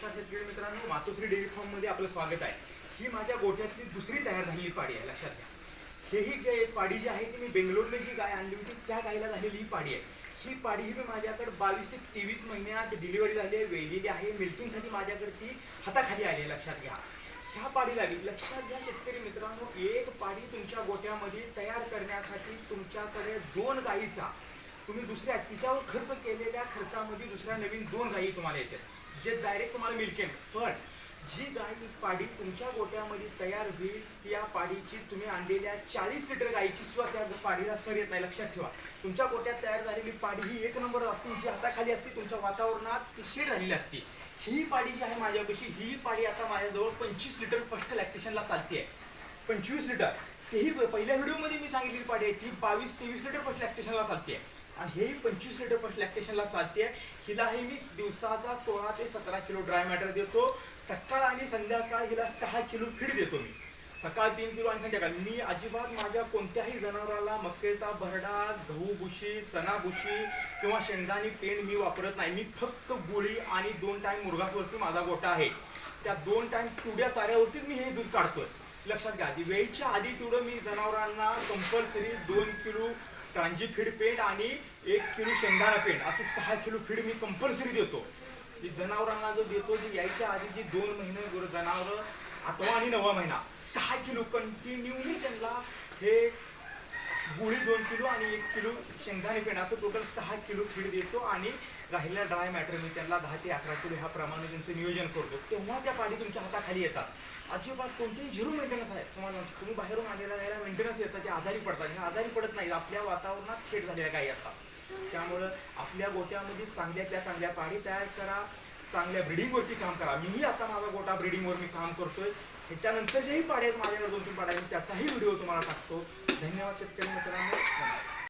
नमस्कार शेतकरी मित्रांनो, मातोश्री डेअरी फार्ममध्ये आपलं स्वागत आहे। ही माझ्या गोठ्यातली दुसरी तयार झालेली पाडी आहे, लक्षात घ्या। ही पाडी जी आहे ती मी बेंगलोरला जी गाय आणली होती त्या गायला झालेली ही पाडी आहे। ही पाडी ही माझ्याकडे 22 ते 23 महिन्यात डिलिव्हरी झाली आहे, वेलेली आहे। मिल्किंगसाठी माझ्याकडे ती हाताखाली आली आहे, लक्षात घ्या। ह्या पाडीला लक्षात घ्या शेतकरी मित्रांनो, एक पाडी तुमच्या गोठ्यामध्ये तयार करण्यासाठी तुमच्याकडे 2 गायीचा तुम्ही दुसऱ्या तिच्यावर खर्च केलेल्या खर्चामध्ये दुसऱ्या नवीन 2 गायी तुम्हाला येतात, जे डायरेक्ट तुम्हाला मिळतील। पण जी गाय पाडी तुमच्या गोठ्यामध्ये तयार होईल त्या पाडीची तुम्ही आणलेल्या 40 लिटर गायीची सुद्धा त्या पाडीला सर येत नाही, लक्षात ठेवा। तुमच्या गोठ्यात तयार झालेली पाडी ही एक नंबर असते, जी हाताखाली असते, तुमच्या वातावरणात ती शेड झालेली असते। ही पाडी जी आहे माझ्यापाशी, ही पाडी आता माझ्याजवळ 25 लिटर फर्स्ट लॅक्टेशनला चालते, 25 लिटर। तेही पहिल्या व्हिडिओमध्ये मी सांगितलेली पाडी आहे ती 22-23 लिटर फर्स्ट लॅक्टेशनला चालते आणि हे 25 लिटर फर्स्ट लॅक्टेशनला चालते। हिलाही मी दिवसाचा 16 ते 17 किलो ड्राय मॅटर देतो। सकाळ आणि संध्याकाळ हिला 6 किलो फीड देतो मी, सकाळ 3 किलो आणि संध्याकाळ। मी अजिबात माझ्या कोणत्याही जनावराला मक्याचा भरडा, गहू भुशी, चणा भुशी किंवा शेंगदाणी पेंड मी वापरत नाही। मी फक्त गोळी आणि 2 टाइम मुरघासवरती माझा गोठा आहे, त्या 2 टाइम चुड्या चाऱ्यावरतीच मी हे दूध काढतोय, लक्षात घ्या। वेळेच्या आधी तेवढं मी जनावरांना कंपल्सरी 2 किलो कांजी फीड पेंड आणि 1 किलो शेंगदाणा पेंड असे 6 किलो फीड मी कंपल्सरी देतो। जनावरांना जो देतो, जी यायच्या आधी जी 2 महिने जनावर 8वा आणि 9वा महिना 6 किलो कंटिन्यूली त्यांना हे गोळी 2 किलो आणि 1 किलो शेंगदाणे पेंड असं टोटल 6 किलो फीड देतो आणि राहिलेला ड्राय मॅटर मी त्यांना 10 ते 11 किलो ह्या प्रमाणे त्यांचं नियोजन करतो। तेव्हा त्या पाडी तुमच्या हाताखाली येतात। अजिबात कोणतेही झिरो मेंटेनन्स आहे, तुम्ही बाहेरून आलेल्या गायला मेंटेनन्स येतात, ते आजारी पडतात। हे आजारी पडत नाही, आपल्या वातावरणात शेड झालेल्या गायी असतात। त्यामुळं आपल्या गोट्यामध्ये चांगल्यातल्या चांगल्या पाडी तयार करा, चांगल्या ब्रीडिंगवरती काम करा। मीही आता माझा गोटा ब्रीडिंगवर मी काम करतोय। ह्याच्यानंतर जेही पाड्या आहेत माझ्याकडे 2-3 पाड्या, त्याचाही व्हिडिओ तुम्हाला टाकतो। धन्यवाद शेतकरी मित्रांनो।